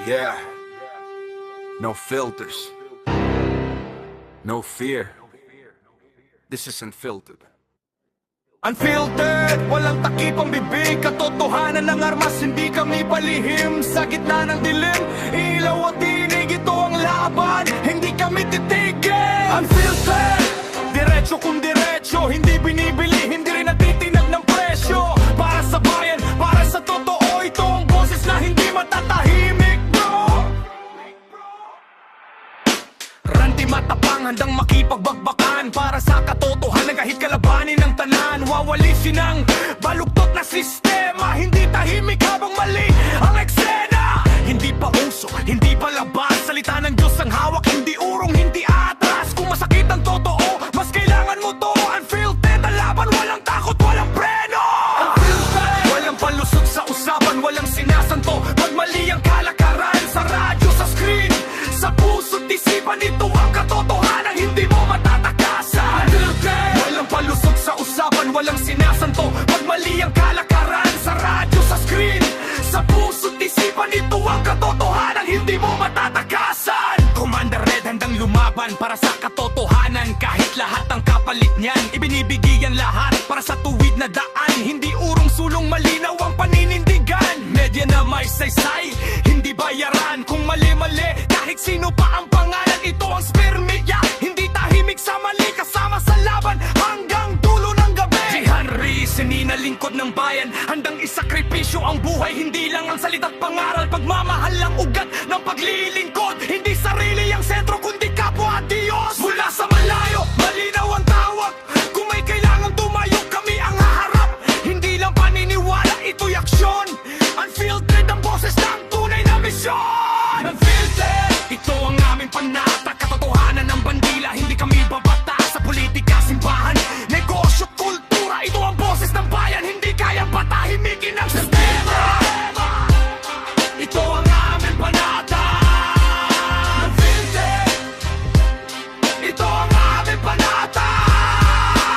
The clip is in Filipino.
Yeah, no filters, no fear. This is unfiltered. Unfiltered, walang takip ang bibig. Katotohanan ng armas, hindi kami palihim. Sa gitna ng dilim, ilaw at tinig. Ito ang laban, hindi kami titigil. Unfiltered, diretso kung diretso. Hindi binibili, hindi rin natitinag ng presyo. Para sa bayan, para sa totoo. Ito ang boses na hindi matatahimik, bro. Ranti matapang, handang makipagbagbakan. Para sa katotohanan, kahit kalabanin ng tanan. Wawalisin ang baluktot na sistema. Hindi tahimik habang mali ang eksena. Hindi pa uso, hindi pa labas. Salita ng Diyos ang hawak, hindi urong, hindi atras. Kung masakit ang totoo, mas kailangan mo to. Unfiltered, ang laban, walang takot, walang preno. Unfiltered, walang palusot sa usapan, walang sinasanto. Pag mali ang kalakaran, sa radyo, sa screen, sa puso't isipan, ito ang katotohanan, hindi mo matatakasan. Unfiltered, walang palusot sa usapan, walang sinasanto. Pag mali ang kalakaran, sa radyo, sa screen, sa puso't isipan, ito ang katotohanan, hindi mo matatakasan. Commander Red handang lumaban para sa katotohanan. Kahit lahat ang kapalit niyan, ibinibigyan lahat para sa tuwid na daan. Hindi urong sulong, malinaw ang paninindigan. Media na may saysay, hindi bayaran. Kung mali-mali, kahit sino pa ang pangalan, ito ang spermia. Hindi tahimik sa mali, kasama sa laban hanggang dulo ng gabi. Jihan Reese, lingkod ng bayan, handang isakripisyo ang buhay. Hindi lang ang salita't pangaral, pagmamahal ang ugat ng paglilingkod. Hindi sarili ang sentro, kundi kapwa at Diyos. Mula sa malayo, malinaw ang tawag. Kung may kailangan tumayo, kami ang haharap. Hindi lang paniniwala, ito'y aksyon. Unfiltered ang boses ng tunay na misyon. Unfiltered, ito ang aming panata. Katotohanan ng bandila, hindi kami babata sa politika.